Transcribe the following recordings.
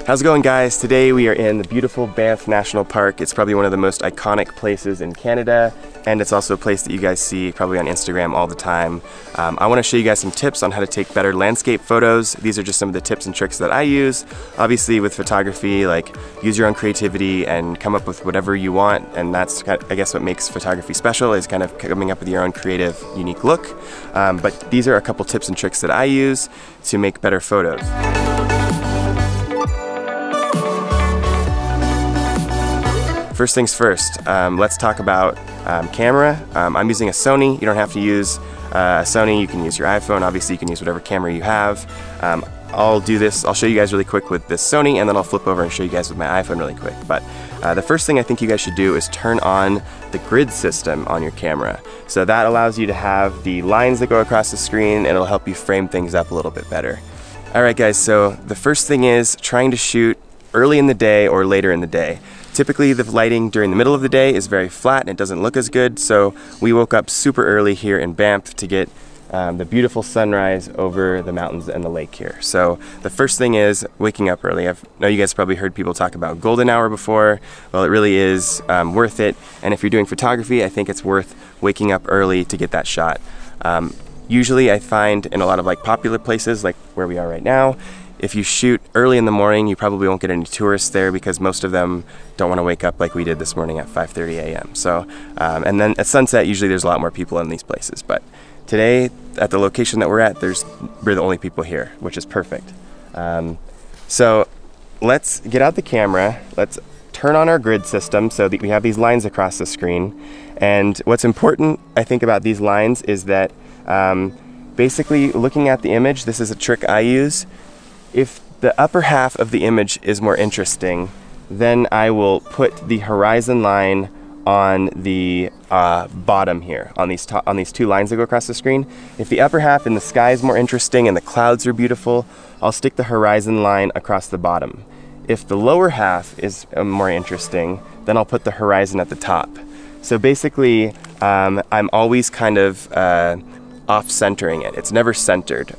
How's it going, guys? Today we are in the beautiful Banff National Park. It's probably one of the most iconic places in Canada, and it's also a place that you guys see probably on Instagram all the time. I want to show you guys some tips on how to take better landscape photos. These are just some of the tips and tricks that I use. Obviously with photography, like, use your own creativity and come up with whatever you want, and that's, I guess, what makes photography special, is kind of coming up with your own creative, unique look. But these are a couple tips and tricks that I use to make better photos. First things first, let's talk about camera. I'm using a Sony. You don't have to use a Sony, you can use your iPhone. Obviously you can use whatever camera you have. I'll do this, I'll show you guys really quick with this Sony, and then I'll flip over and show you guys with my iPhone really quick. But the first thing I think you guys should do is turn on the grid system on your camera. So that allows you to have the lines that go across the screen, and it'll help you frame things up a little bit better. Alright guys, so the first thing is trying to shoot early in the day or later in the day. Typically the lighting during the middle of the day is very flat and it doesn't look as good, so we woke up super early here in Banff to get the beautiful sunrise over the mountains and the lake here. So the first thing is waking up early. I know you guys probably heard people talk about golden hour before. Well, it really is worth it, and if you're doing photography, I think it's worth waking up early to get that shot. Usually I find in a lot of like popular places like where we are right now, if you shoot early in the morning, you probably won't get any tourists there because most of them don't want to wake up like we did this morning at 5:30 a.m. So, and then at sunset, usually there's a lot more people in these places. But today, at the location that we're at, we're the only people here, which is perfect. So let's get out the camera. Let's turn on our grid system so that we have these lines across the screen. And what's important, I think, about these lines is that basically looking at the image, this is a trick I use. If the upper half of the image is more interesting, then I will put the horizon line on the bottom here, on these two lines that go across the screen. If the upper half in the sky is more interesting and the clouds are beautiful, I'll stick the horizon line across the bottom. If the lower half is more interesting, then I'll put the horizon at the top. So basically, I'm always kind of off-centering it. It's never centered.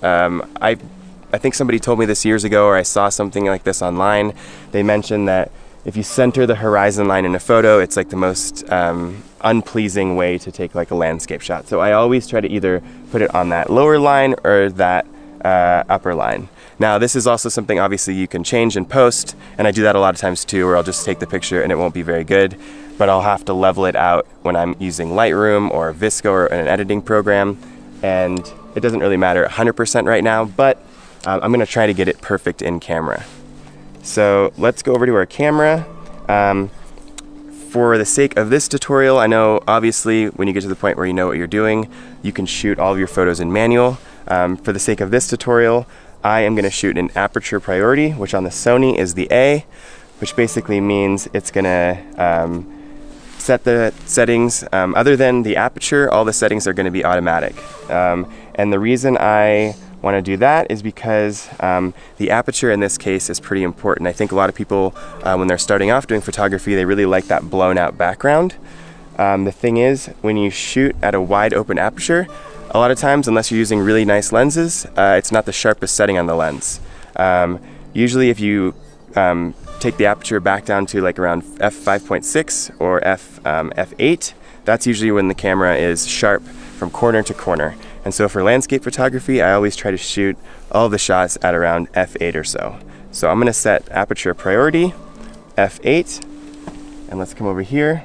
I think somebody told me this years ago, or I saw something like this online. They mentioned that if you center the horizon line in a photo, it's like the most unpleasing way to take like a landscape shot. So I always try to either put it on that lower line or that upper line. Now this is also something obviously you can change in post, and I do that a lot of times too, where I'll just take the picture and it won't be very good, but I'll have to level it out when I'm using Lightroom or Vsco or an editing program, and it doesn't really matter 100% right now, but I'm gonna try to get it perfect in camera. So let's go over to our camera. For the sake of this tutorial, I know obviously when you get to the point where you know what you're doing, you can shoot all of your photos in manual. For the sake of this tutorial, I am gonna shoot in aperture priority, which on the Sony is the A, which basically means it's gonna set the settings. Other than the aperture, all the settings are gonna be automatic. And the reason I want to do that is because the aperture in this case is pretty important. I think a lot of people, when they're starting off doing photography, they really like that blown out background. The thing is, when you shoot at a wide open aperture, a lot of times, unless you're using really nice lenses, it's not the sharpest setting on the lens. Usually if you take the aperture back down to like around f5.6 or f8, that's usually when the camera is sharp from corner to corner. And so for landscape photography, I always try to shoot all the shots at around f8 or so. So I'm gonna set aperture priority, f8, and let's come over here.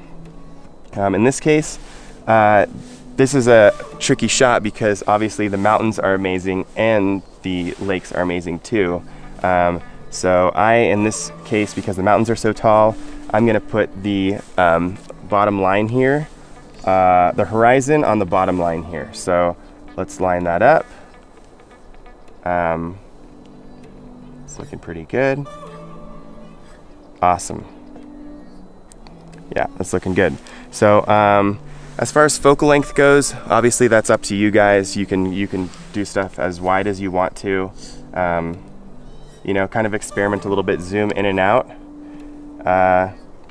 In this case, this is a tricky shot because obviously the mountains are amazing and the lakes are amazing too. So in this case, because the mountains are so tall, I'm gonna put the bottom line here, the horizon on the bottom line here. So let's line that up. It's looking pretty good. Awesome. Yeah, that's looking good. So as far as focal length goes, obviously that's up to you guys. You can do stuff as wide as you want to. You know, kind of experiment a little bit, zoom in and out.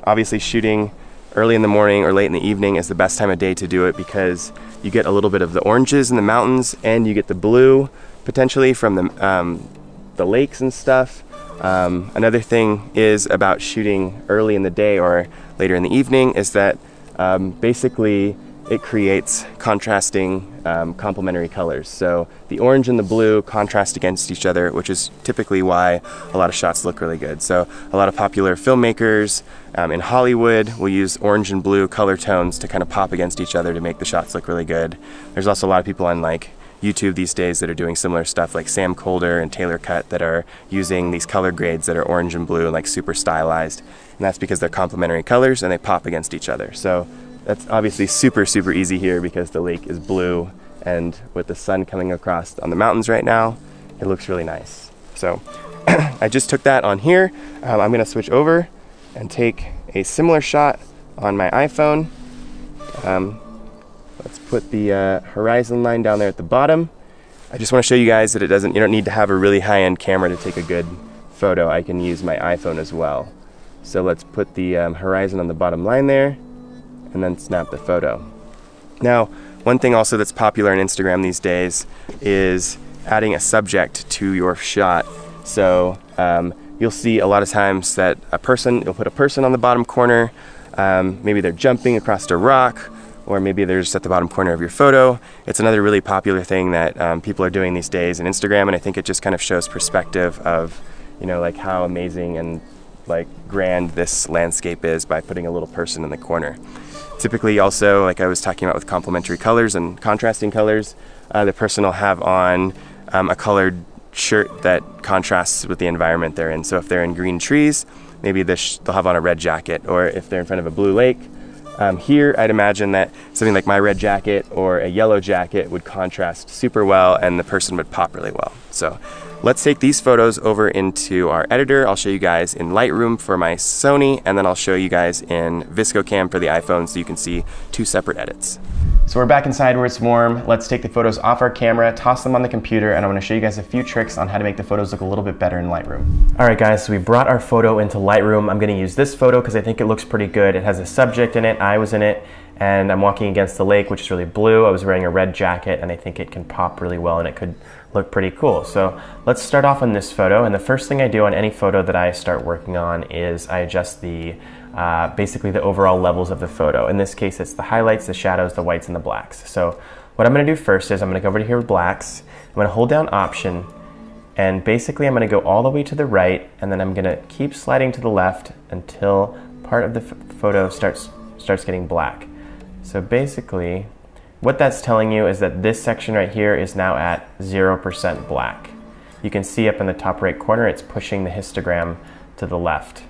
Obviously shooting early in the morning or late in the evening is the best time of day to do it because you get a little bit of the oranges in the mountains and you get the blue potentially from the lakes and stuff. Another thing is about shooting early in the day or later in the evening is that basically it creates contrasting complementary colors. So the orange and the blue contrast against each other, which is typically why a lot of shots look really good. So a lot of popular filmmakers in Hollywood will use orange and blue color tones to kind of pop against each other to make the shots look really good. There's also a lot of people on like YouTube these days that are doing similar stuff, like Sam Colder and Taylor Cut, that are using these color grades that are orange and blue and like super stylized. And that's because they're complementary colors and they pop against each other. So that's obviously super easy here because the lake is blue, and with the sun coming across on the mountains right now, it looks really nice. So I just took that on here. I'm gonna switch over and take a similar shot on my iPhone. Let's put the horizon line down there at the bottom. I just want to show you guys that you don't need to have a really high-end camera to take a good photo. I can use my iPhone as well. So let's put the horizon on the bottom line there and then snap the photo. Now, one thing also that's popular on Instagram these days is adding a subject to your shot. So you'll see a lot of times that you'll put a person on the bottom corner, maybe they're jumping across a rock, or maybe they're just at the bottom corner of your photo. It's another really popular thing that people are doing these days in Instagram, and I think it just kind of shows perspective of, you know, like how amazing and like grand this landscape is by putting a little person in the corner. Typically also, like I was talking about with complementary colors and contrasting colors, the person will have on a colored shirt that contrasts with the environment they're in. So if they're in green trees, maybe they'll have on a red jacket, or if they're in front of a blue lake, here, I'd imagine that something like my red jacket or a yellow jacket would contrast super well and the person would pop really well. So let's take these photos over into our editor. I'll show you guys in Lightroom for my Sony, and then I'll show you guys in Vsco Cam for the iPhone so you can see two separate edits. So we're back inside where it's warm. Let's take the photos off our camera, toss them on the computer, and I'm gonna show you guys a few tricks on how to make the photos look a little bit better in Lightroom. All right guys, so we brought our photo into Lightroom. I'm gonna use this photo because I think it looks pretty good. It has a subject in it, I was in it, and I'm walking against the lake, which is really blue. I was wearing a red jacket, and I think it can pop really well and it could look pretty cool. So let's start off on this photo, and the first thing I do on any photo that I start working on is I adjust the basically the overall levels of the photo. In this case, it's the highlights, the shadows, the whites, and the blacks. So what I'm gonna do first is I'm gonna go over to here with blacks. I'm gonna hold down Option, and basically I'm gonna go all the way to the right, and then I'm gonna keep sliding to the left until part of the photo starts getting black. So basically, what that's telling you is that this section right here is now at 0% black. You can see up in the top right corner, it's pushing the histogram to the left,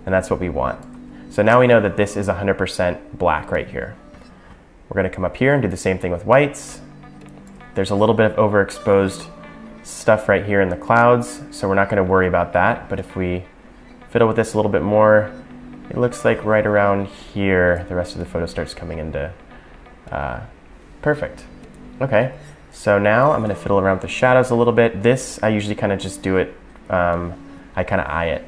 and that's what we want. So now we know that this is 100% black right here. We're gonna come up here and do the same thing with whites. There's a little bit of overexposed stuff right here in the clouds, so we're not gonna worry about that, but if we fiddle with this a little bit more, it looks like right around here, the rest of the photo starts coming into perfect. Okay, so now I'm gonna fiddle around with the shadows a little bit. This, I usually kind of just do it, I kind of eye it.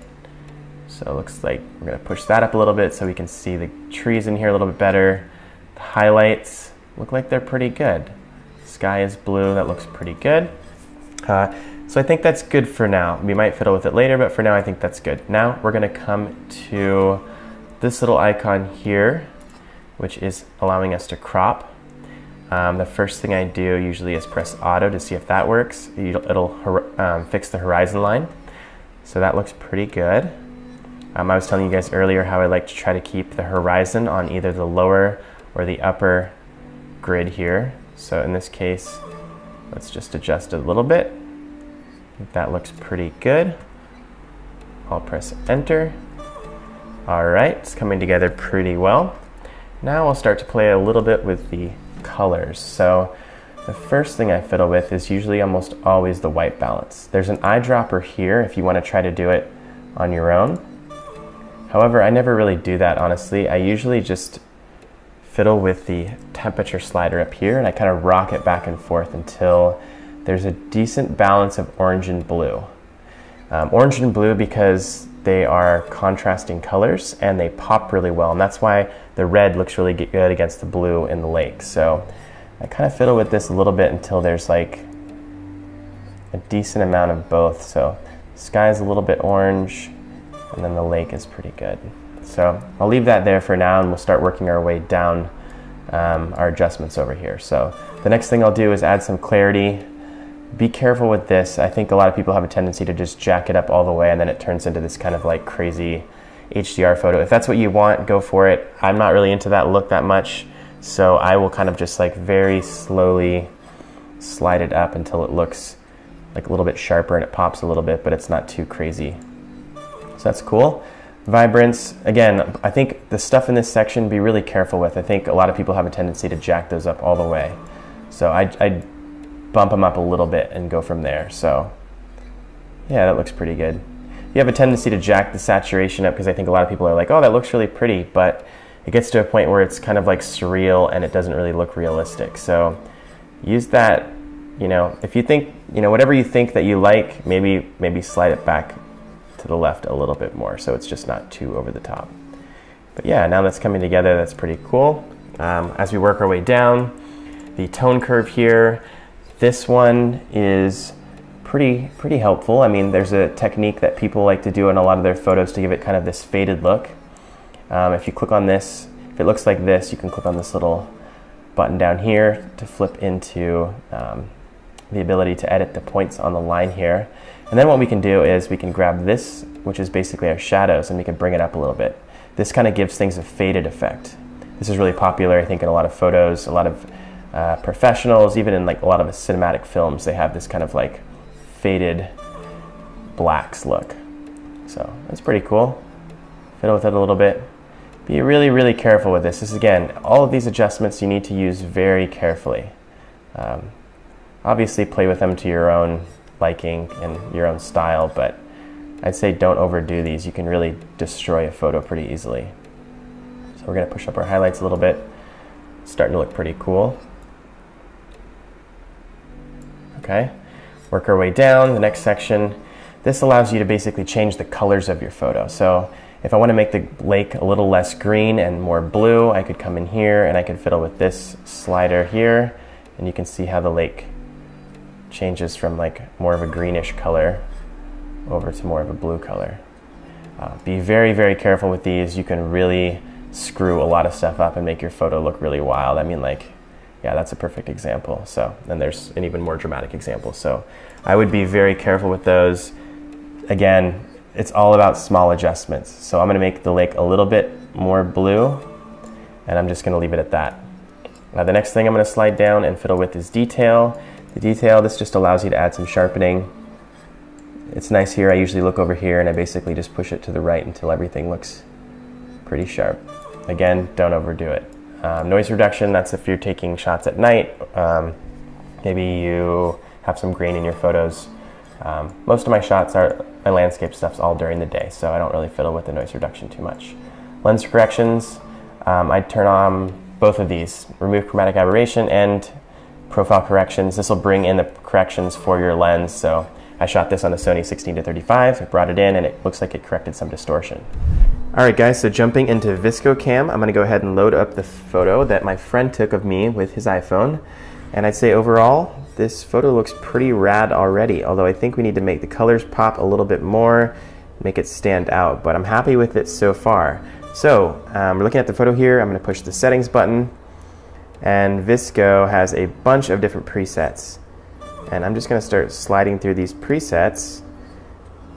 So it looks like we're gonna push that up a little bit so we can see the trees in here a little bit better. The highlights look like they're pretty good. Sky is blue, that looks pretty good. So I think that's good for now. We might fiddle with it later, but for now I think that's good. Now we're gonna come to this little icon here, which is allowing us to crop. The first thing I do usually is press auto to see if that works. It'll fix the horizon line. So that looks pretty good. I was telling you guys earlier how I like to try to keep the horizon on either the lower or the upper grid here. So in this case, let's just adjust it a little bit. I think that looks pretty good. I'll press enter. All right, it's coming together pretty well. Now we'll start to play a little bit with the colors. So the first thing I fiddle with is usually almost always the white balance. There's an eyedropper here if you want to try to do it on your own. However, I never really do that, honestly. I usually just fiddle with the temperature slider up here, and I kind of rock it back and forth until there's a decent balance of orange and blue. Orange and blue because they are contrasting colors and they pop really well, and that's why the red looks really good against the blue in the lake. So I kind of fiddle with this a little bit until there's like a decent amount of both. So Sky's a little bit orange, and then the lake is pretty good. So I'll leave that there for now, and we'll start working our way down our adjustments over here. So the next thing I'll do is add some clarity. Be careful with this. I think a lot of people have a tendency to just jack it up all the way, and then it turns into this kind of like crazy HDR photo. If that's what you want, go for it. I'm not really into that look that much, so I will kind of just like very slowly slide it up until it looks like a little bit sharper and it pops a little bit, but it's not too crazy. So that's cool. Vibrance, again, I think the stuff in this section, be really careful with. I think a lot of people have a tendency to jack those up all the way. So I bump them up a little bit and go from there. So yeah, that looks pretty good. You have a tendency to jack the saturation up because I think a lot of people are like, oh, that looks really pretty, but it gets to a point where it's kind of like surreal and it doesn't really look realistic. So use that, you know, if you think, you know, whatever you think that you like, maybe slide it back to the left a little bit more so it's just not too over the top. But yeah, now that's coming together, that's pretty cool. As we work our way down, the tone curve here, this one is pretty helpful. I mean, there's a technique that people like to do in a lot of their photos to give it kind of this faded look. If you click on this, if it looks like this, you can click on this little button down here to flip into the ability to edit the points on the line here. And then what we can do is we can grab this, which is basically our shadows, and we can bring it up a little bit. This kind of gives things a faded effect. This is really popular, I think, in a lot of photos, a lot of professionals, even in like a lot of cinematic films, they have this kind of like faded blacks look. So that's pretty cool. Fiddle with it a little bit. Be really careful with this. This is, again, all of these adjustments you need to use very carefully. Obviously play with them to your own liking and your own style, but I'd say don't overdo these. You can really destroy a photo pretty easily. So we're gonna push up our highlights a little bit. It's starting to look pretty cool. Okay, work our way down, the next section. This allows you to basically change the colors of your photo. So if I want to make the lake a little less green and more blue, I could come in here and I could fiddle with this slider here, and you can see how the lake changes from like more of a greenish color over to more of a blue color. Be very careful with these. You can really screw a lot of stuff up and make your photo look really wild. I mean, like, yeah, that's a perfect example. So then there's an even more dramatic example. So I would be very careful with those. Again, it's all about small adjustments. So I'm gonna make the lake a little bit more blue, and I'm just gonna leave it at that. The next thing I'm gonna slide down and fiddle with is detail. The detail, this just allows you to add some sharpening. It's nice here, I usually look over here and I basically just push it to the right until everything looks pretty sharp. Again, don't overdo it. Noise reduction, that's if you're taking shots at night. Maybe you have some grain in your photos. Most of my shots are, my landscape stuff's all during the day, so I don't really fiddle with the noise reduction too much. Lens corrections, I turn on both of these, remove chromatic aberration and profile corrections. This will bring in the corrections for your lens. So I shot this on the Sony 16-35, I brought it in and it looks like it corrected some distortion. Alright guys, so jumping into Vsco Cam, I'm going to go ahead and load up the photo that my friend took of me with his iPhone. And I'd say overall, this photo looks pretty rad already, although I think we need to make the colors pop a little bit more, make it stand out, but I'm happy with it so far. So, we're looking at the photo here. I'm going to push the settings button, and Vsco has a bunch of different presets. And I'm just going to start sliding through these presets.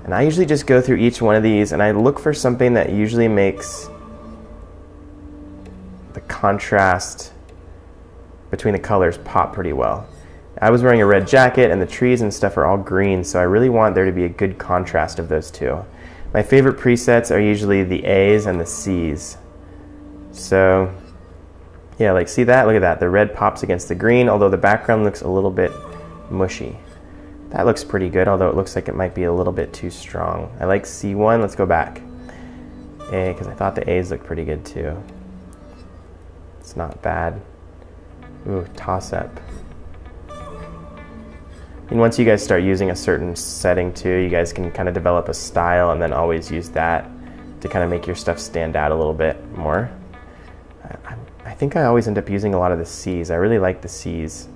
And I usually just go through each one of these and I look for something that usually makes the contrast between the colors pop pretty well. I was wearing a red jacket and the trees and stuff are all green, so I really want there to be a good contrast of those two. My favorite presets are usually the A's and the C's. So yeah, like see that? Look at that. The red pops against the green, although the background looks a little bit mushy. That looks pretty good, although it looks like it might be a little bit too strong. I like C1. Let's go back. A, because I thought the A's looked pretty good too. It's not bad. Ooh, toss up. And once you guys start using a certain setting too, you guys can kind of develop a style and then always use that to kind of make your stuff stand out a little bit more. I think I always end up using a lot of the C's. I really like the C's.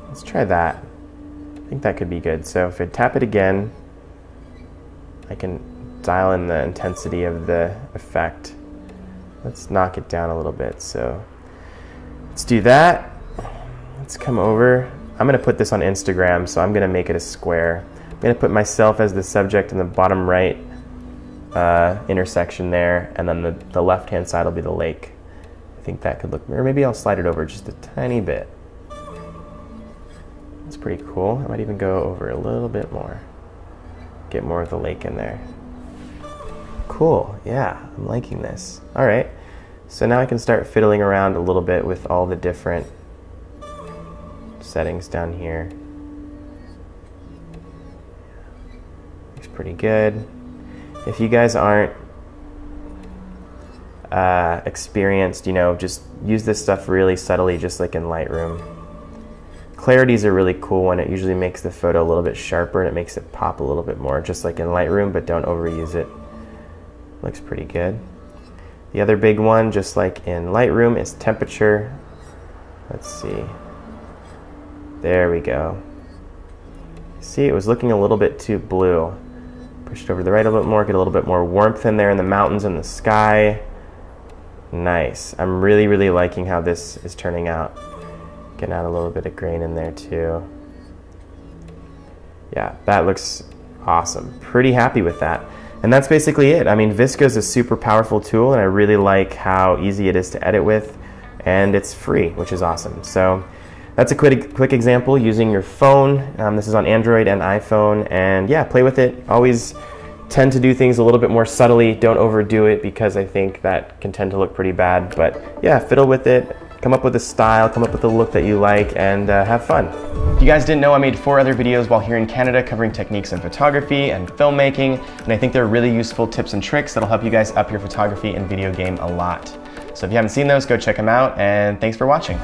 Let's try that. I think that could be good. So if I tap it again, I can dial in the intensity of the effect. Let's knock it down a little bit. So let's do that. Let's come over. I'm gonna put this on Instagram, so I'm gonna make it a square. I'm gonna put myself as the subject in the bottom right intersection there, and then the left-hand side will be the lake. I think that could look, or maybe I'll slide it over just a tiny bit. That's pretty cool. I might even go over a little bit more. Get more of the lake in there. Cool, yeah, I'm liking this. All right, so now I can start fiddling around a little bit with all the different settings down here. Looks pretty good. If you guys aren't experienced, you know, just use this stuff really subtly, just like in Lightroom. Clarity is a really cool one. It usually makes the photo a little bit sharper and it makes it pop a little bit more, just like in Lightroom, but don't overuse it. Looks pretty good. The other big one, just like in Lightroom, is temperature. Let's see. There we go. See, it was looking a little bit too blue. Push it over to the right a little bit more, get a little bit more warmth in there in the mountains and the sky. Nice. I'm really, really liking how this is turning out. Getting out a little bit of grain in there too. Yeah, that looks awesome. Pretty happy with that. And that's basically it. I mean, Vsco is a super powerful tool, and I really like how easy it is to edit with, and it's free, which is awesome. So that's a quick example using your phone. This is on Android and iPhone, and yeah, play with it. Always tend to do things a little bit more subtly. Don't overdo it, because I think that can tend to look pretty bad. But yeah, fiddle with it. Come up with a style, come up with a look that you like, and have fun. If you guys didn't know, I made 4 other videos while here in Canada covering techniques in photography and filmmaking, and I think they're really useful tips and tricks that'll help you guys up your photography and video game a lot. So if you haven't seen those, go check them out, and thanks for watching.